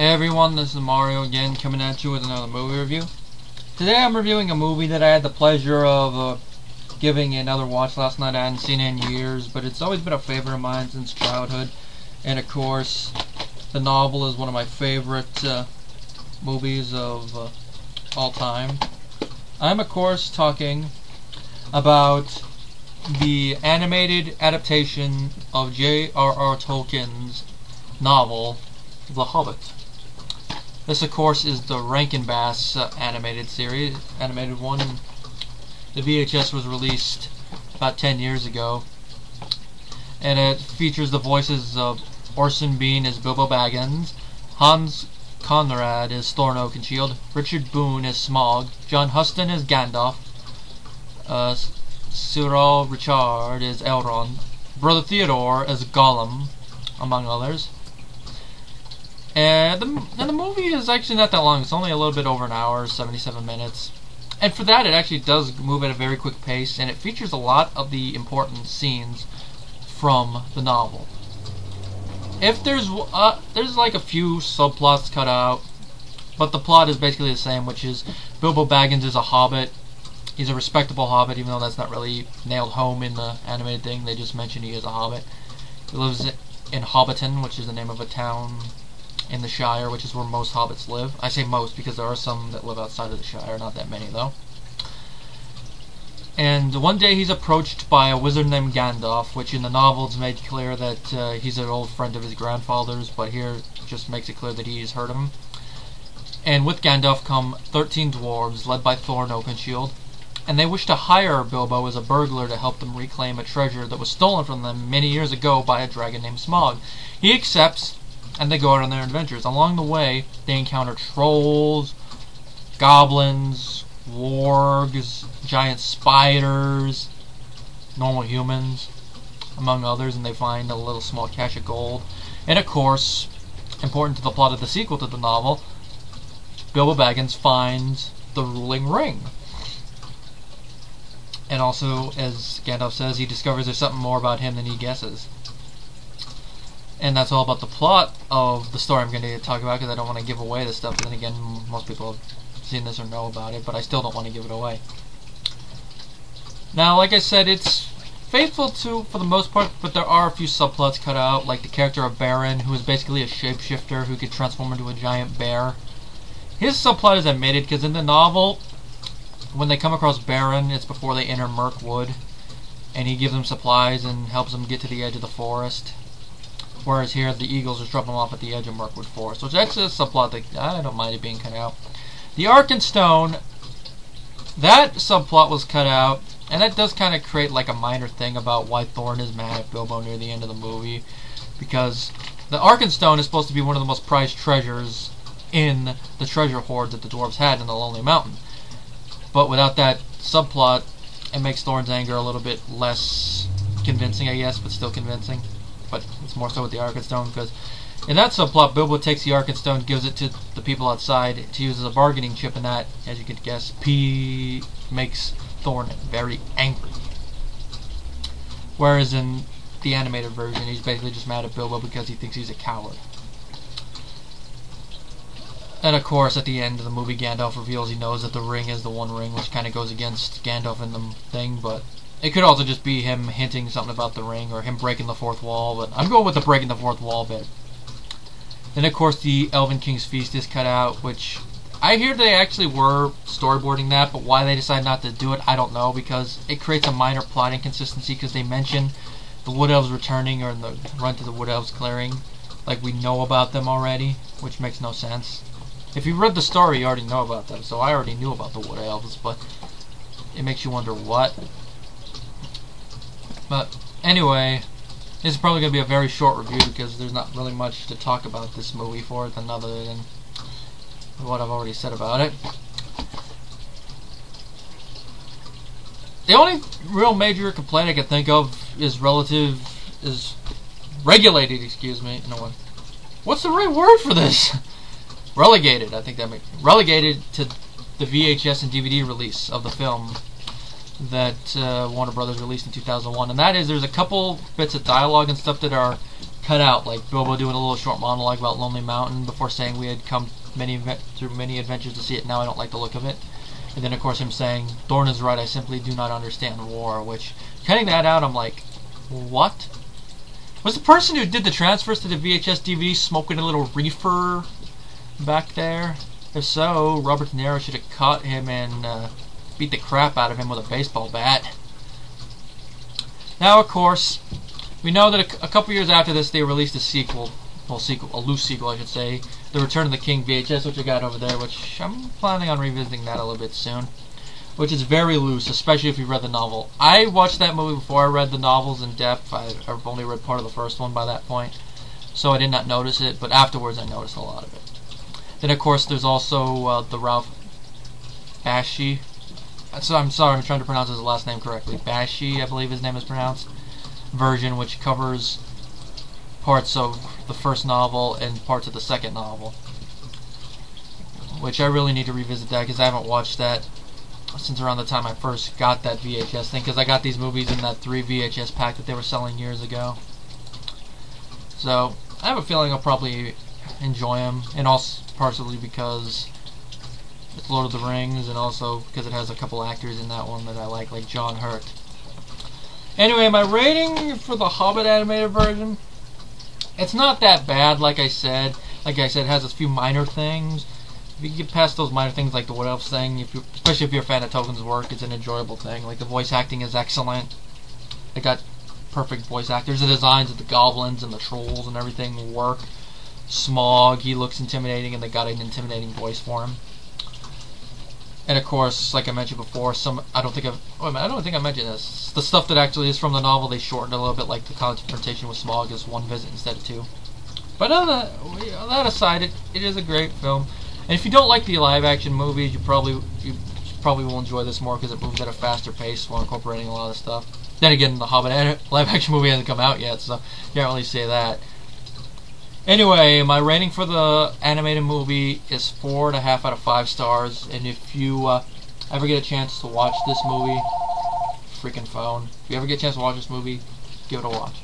Hey everyone, this is Mario again, coming at you with another movie review. Today I'm reviewing a movie that I had the pleasure of giving another watch last night. I hadn't seen it in years, but it's always been a favorite of mine since childhood. And of course, the novel is one of my favorite movies of all time. I'm of course talking about the animated adaptation of J.R.R. Tolkien's novel, The Hobbit. This, of course, is the Rankin animated one. The VHS was released about 10 years ago, and it features the voices of Orson Bean as Bilbo Baggins, Hans Conrad as Thorin Oakenshield, Richard Boone as Smaug, John Huston as Gandalf, Cyril Richard as Elrond, Brother Theodore as Gollum, among others. And the movie is actually not that long. It's only a little bit over an hour, 77 minutes. And for that, it actually does move at a very quick pace, and it features a lot of the important scenes from the novel. If there's like a few subplots cut out, but the plot is basically the same, which is Bilbo Baggins is a hobbit. He's a respectable hobbit, even though that's not really nailed home in the animated thing. They just mention he is a hobbit. He lives in Hobbiton, which is the name of a town in the Shire, which is where most hobbits live. I say most because there are some that live outside of the Shire, not that many though. And one day he's approached by a wizard named Gandalf, which in the novel is made clear that he's an old friend of his grandfather's, but here it just makes it clear that he's heard of him. And with Gandalf come 13 dwarves led by Thorin Oakenshield, and they wish to hire Bilbo as a burglar to help them reclaim a treasure that was stolen from them many years ago by a dragon named Smaug. He accepts, and they go out on their adventures. Along the way, they encounter trolls, goblins, wargs, giant spiders, normal humans, among others, and they find a little small cache of gold. And of course, important to the plot of the sequel to the novel, Bilbo Baggins finds the ruling ring. And also, as Gandalf says, he discovers there's something more about him than he guesses. And that's all about the plot of the story I'm going to talk about, because I don't want to give away this stuff. But then again, most people have seen this or know about it, but I still don't want to give it away. Now, like I said, it's faithful to, for the most part, but there are a few subplots cut out, like the character of Baron, who is basically a shapeshifter who could transform into a giant bear. His subplot is omitted, because in the novel, when they come across Baron, it's before they enter Mirkwood, and he gives them supplies and helps them get to the edge of the forest. Whereas here, the eagles just drop them off at the edge of Mirkwood Forest, which actually is a subplot that I don't mind it being cut out. The Arkenstone, that subplot was cut out, and that does kind of create like a minor thing about why Thorin is mad at Bilbo near the end of the movie, because the Arkenstone is supposed to be one of the most prized treasures in the treasure hoard that the dwarves had in the Lonely Mountain. But without that subplot, it makes Thorin's anger a little bit less convincing, I guess, but still convincing. But it's more so with the Arkenstone, because in that subplot, Bilbo takes the Arkenstone, gives it to the people outside to use as a bargaining chip, and that, as you can guess, makes Thorin very angry. Whereas in the animated version, he's basically just mad at Bilbo because he thinks he's a coward. And of course, at the end of the movie, Gandalf reveals he knows that the ring is the One Ring, which kind of goes against Gandalf in the thing, but it could also just be him hinting something about the ring, or him breaking the fourth wall, but I'm going with the breaking the fourth wall bit. Then of course the Elven King's Feast is cut out, which I hear they actually were storyboarding that, but why they decided not to do it, I don't know, because it creates a minor plot inconsistency, because they mention the Wood Elves returning, or in the run to the Wood Elves clearing, like we know about them already, which makes no sense. If you read the story, you already know about them, so I already knew about the Wood Elves, but it makes you wonder what. But anyway, this is probably going to be a very short review, because there's not really much to talk about this movie for it other than what I've already said about it. The only real major complaint I can think of is regulated, excuse me, no, what's the right word for this? Relegated, I think that makes relegated to the VHS and DVD release of the film that Warner Brothers released in 2001, and that is there's a couple bits of dialogue and stuff that are cut out, like Bilbo doing a little short monologue about Lonely Mountain before saying we had come through many adventures to see it. Now I don't like the look of it. And then of course him saying, Thorne is right, I simply do not understand war, which, cutting that out, I'm like, what? Was the person who did the transfers to the VHS DVD smoking a little reefer back there? If so, Robert De Niro should have caught him and beat the crap out of him with a baseball bat. Now, of course, we know that a couple years after this, they released a sequel. Well, a loose sequel, I should say. The Return of the King VHS, which I got over there, which I'm planning on revisiting that a little bit soon. Which is very loose, especially if you read the novel. I watched that movie before I read the novels in depth. I've only read part of the first one by that point, so I did not notice it, but afterwards I noticed a lot of it. Then, of course, there's also the Ralph Bakshi. So I'm sorry, I'm trying to pronounce his last name correctly. Bakshi, I believe his name is pronounced. Version, which covers parts of the first novel and parts of the second novel. Which I really need to revisit that because I haven't watched that since around the time I first got that VHS thing, because I got these movies in that 3 VHS pack that they were selling years ago. So I have a feeling I'll probably enjoy them, and also partially because it's Lord of the Rings, and also because it has a couple actors in that one that I like John Hurt. Anyway, my rating for the Hobbit animated version, it's not that bad. Like I said, it has a few minor things. If you get past those minor things like the What Elf thing, especially if you're a fan of Tolkien's work, it's an enjoyable thing. Like the voice acting is excellent. They got perfect voice actors. The designs of the goblins and the trolls and everything work. Smaug, he looks intimidating, and they got an intimidating voice for him. And of course, like I mentioned before, I don't think I mentioned this. The stuff that actually is from the novel, they shortened a little bit, like the confrontation with Smaug is 1 visit instead of 2. But on that aside, it is a great film. And if you don't like the live-action movies, you probably will enjoy this more because it moves at a faster pace while incorporating a lot of stuff. Then again, the Hobbit live-action movie hasn't come out yet, so you can't really say that. Anyway, my rating for the animated movie is 4.5 out of 5 stars. And if you ever get a chance to watch this movie, freaking phone. If you ever get a chance to watch this movie, give it a watch.